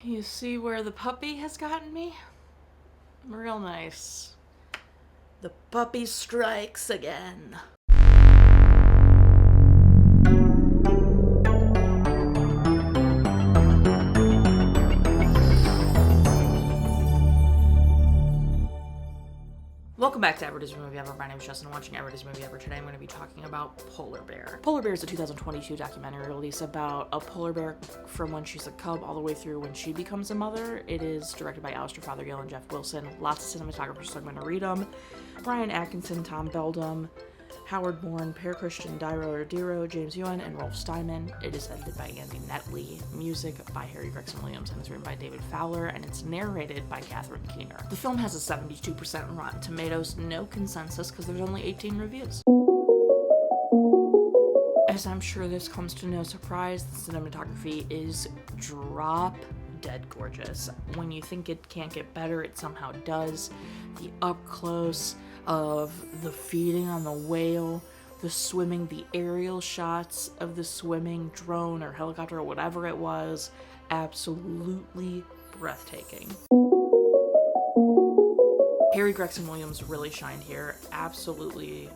You see where the puppy has gotten me? Real nice. The puppy strikes again. Welcome back to Everybody's Movie Ever. My name is Jess and I'm watching Everybody's Movie Ever. Today I'm going to be talking about Polar Bear. Polar Bear is a 2022 documentary release about a polar bear from when she's a cub all the way through when she becomes a mother. It is directed by Alastair, Fothergill, and Jeff Wilson. Lots of cinematographers, so I'm going to read them. Brian Atkinson, Tom Beldam, Howard Bourne, Per Christian, Dyro, James Ewen, and Rolf Steinmann. It is edited by Andy Netley, music by Harry Gregson Williams, and it's written by David Fowler, and it's narrated by Catherine Keener. The film has a 72% Rotten Tomatoes, no consensus because there's only 18 reviews. As I'm sure this comes to no surprise, the cinematography is drop dead gorgeous. When you think it can't get better, it somehow does. The up close of the feeding on the whale, the swimming, the aerial shots of the swimming drone or helicopter or whatever it was, absolutely breathtaking. Harry Gregson Williams really shined here. Absolutely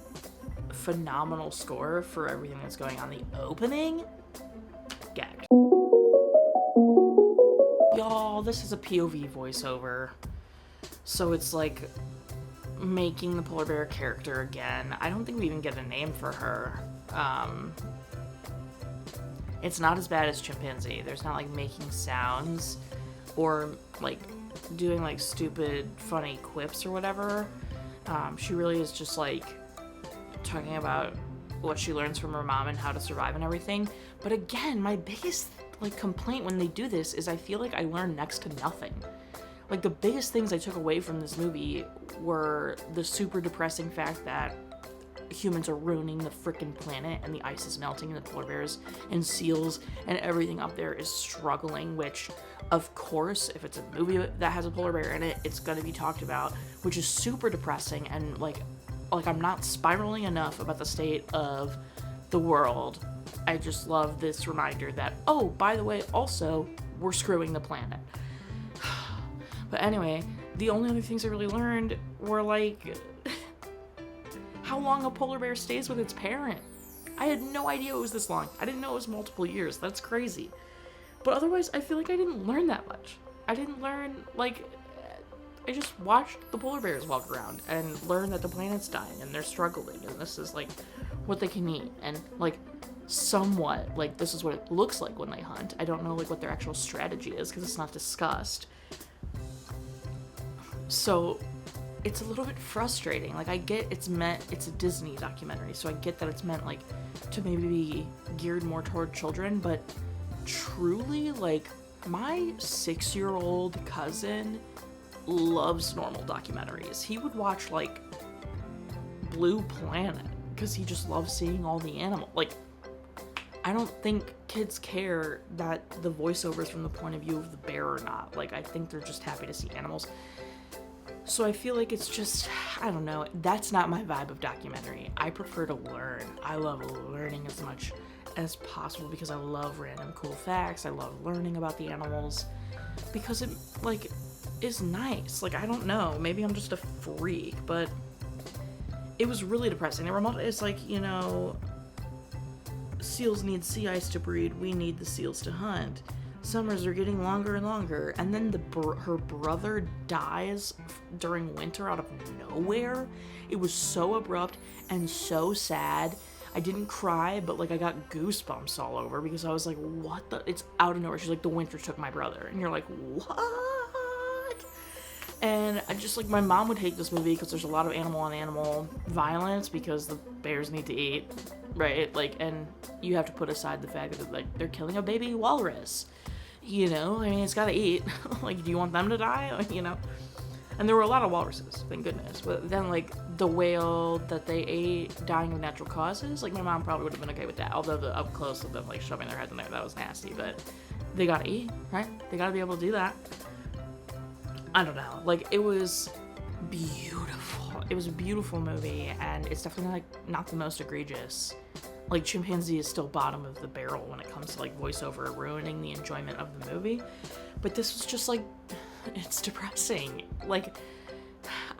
phenomenal score for everything that's going on. The opening, gagged. Y'all, this is a POV voiceover, so it's like making the polar bear character again. I don't think we even get a name for her. It's not as bad as chimpanzee. There's not like making sounds or like doing like stupid funny quips or whatever. She really is just like talking about what she learns from her mom and how to survive and everything. But again, my biggest like complaint when they do this is I feel like I learn next to nothing. Like, the biggest things I took away from this movie were the super depressing fact that humans are ruining the frickin' planet and the ice is melting and the polar bears and seals and everything up there is struggling, which, of course, if it's a movie that has a polar bear in it, it's gonna be talked about, which is super depressing. And like I'm not spiraling enough about the state of the world. I just love this reminder that, oh, by the way, also, we're screwing the planet. But anyway, the only other things I really learned were like how long a polar bear stays with its parent. I had no idea it was this long. I didn't know it was multiple years. That's crazy. But otherwise, I feel like I didn't learn that much. I didn't learn, like, I just watched the polar bears walk around and learn that the planet's dying and they're struggling and this is like what they can eat and like somewhat like this is what it looks like when they hunt. I don't know like what their actual strategy is because it's not discussed. So it's a little bit frustrating. Like I get it's a Disney documentary, so I get that it's meant like to maybe be geared more toward children, but truly like my 6-year-old cousin loves normal documentaries. He would watch like Blue Planet because he just loves seeing all the animals. Like I don't think kids care that the voiceover is from the point of view of the bear or not. Like I think they're just happy to see animals. So I feel like it's just, I don't know, that's not my vibe of documentary. I prefer to learn. I love learning as much as possible because I love random cool facts. I love learning about the animals because it, like, is nice. Like, I don't know, maybe I'm just a freak, but it was really depressing. It's like, you know, seals need sea ice to breed. We need the seals to hunt. Summers are getting longer and longer, and then her brother dies during winter out of nowhere. It was so abrupt and so sad. I didn't cry, but like I got goosebumps all over because I was like, what the? It's out of nowhere. She's like, the winter took my brother. And you're like, what? And I just like, my mom would hate this movie because there's a lot of animal on animal violence because the bears need to eat, right? Like, and you have to put aside the fact that like they're killing a baby walrus. You know, I mean, it's gotta eat. Like, do you want them to die? You know? And there were a lot of walruses, thank goodness. But then, like, the whale that they ate dying of natural causes, like, my mom probably would have been okay with that. Although the up close of them, like, shoving their heads in there, that was nasty. But they gotta eat, right? They gotta be able to do that. I don't know. Like, it was beautiful. It was a beautiful movie, and it's definitely, like, not the most egregious. Like, chimpanzee is still bottom of the barrel when it comes to, like, voiceover ruining the enjoyment of the movie. But this was just like, it's depressing. Like,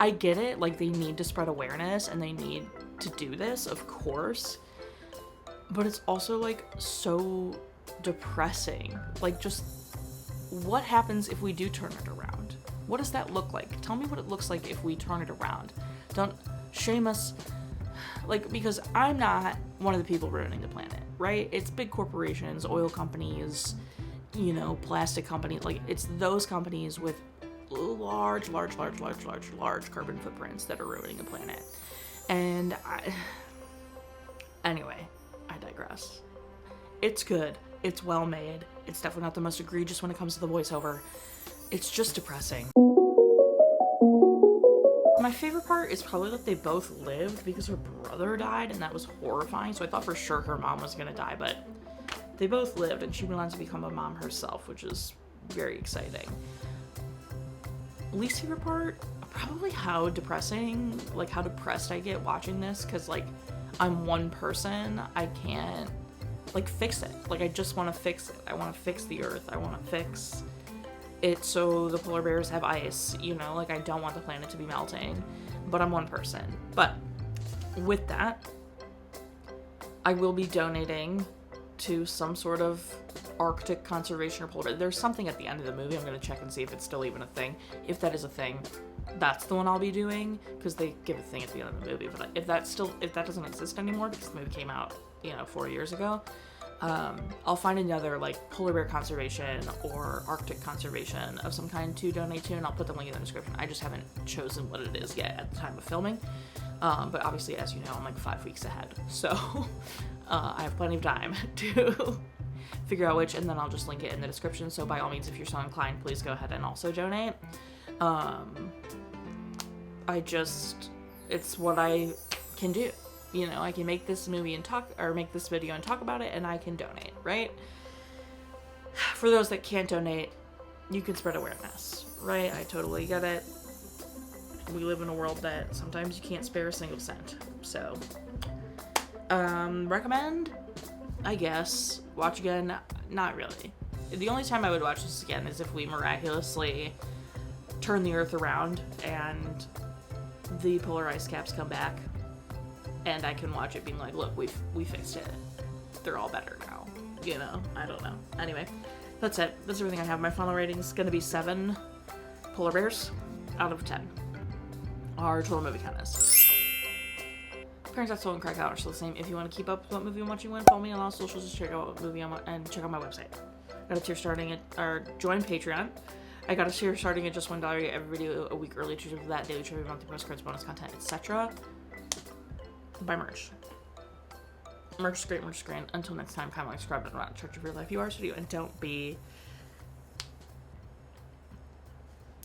I get it, like, they need to spread awareness and they need to do this, of course, but it's also, like, so depressing. Like, just, what happens if we do turn it around? What does that look like? Tell me what it looks like if we turn it around. Don't shame us, like, because I'm not one of the people ruining the planet, right? It's big corporations, oil companies, you know, plastic companies, like, it's those companies with large carbon footprints that are ruining the planet. And anyway, I digress. It's good. It's well made. It's definitely not the most egregious when it comes to the voiceover. It's just depressing. My favorite part is probably that they both lived because her brother died, and that was horrifying. So I thought for sure her mom was gonna die, but they both lived, and she went on to become a mom herself, which is very exciting. Least favorite part, probably how depressing, like how depressed I get watching this, because like I'm one person, I can't like fix it. Like I just want to fix it. I want to fix the earth. I want to fix it so the polar bears have ice, you know, like I don't want the planet to be melting, but I'm one person. But with that, I will be donating to some sort of Arctic conservation or polar bear. There's something at the end of the movie. I'm going to check and see if it's still even a thing. If that is a thing, that's the one I'll be doing, because they give a thing at the end of the movie. But if that doesn't exist anymore, because the movie came out, you know, 4 years ago, I'll find another like polar bear conservation or Arctic conservation of some kind to donate to, and I'll put the link in the description. I just haven't chosen what it is yet at the time of filming. But obviously, as you know, I'm like 5 weeks ahead, so I have plenty of time to figure out which, and then I'll just link it in the description. So by all means, if you're so inclined, please go ahead and also donate. It's what I can do. You know, I can make this movie and make this video and talk about it, and I can donate, right? For those that can't donate, you can spread awareness, right? I totally get it. We live in a world that sometimes you can't spare a single cent. So, recommend? I guess. Watch again? Not really. The only time I would watch this again is if we miraculously turn the earth around and the polar ice caps come back, and I can watch it being like, look, we fixed it. They're all better now. You know? I don't know. Anyway, that's it. That's everything I have. My final rating is going to be 7 polar bears out of 10. Our total movie count is. Parents That Stole and Crack Out are still the same. If you want to keep up with what movie I'm watching, follow me on all socials, just check out what movie I'm on, and check out my website. Got a tier starting at, or join Patreon. I got a tier starting at just $1. You get every video a week early, choose for that, daily trivia, monthly postcards, bonus content, etc. Buy merch. Merch is great, merch is great. Until next time, comment, like, subscribe, and not church of your life. You are to do, and don't be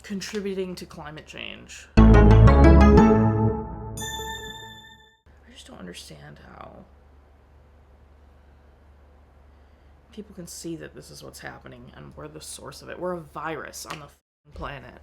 contributing to climate change. I just don't understand how people can see that this is what's happening and we're the source of it. We're a virus on the planet.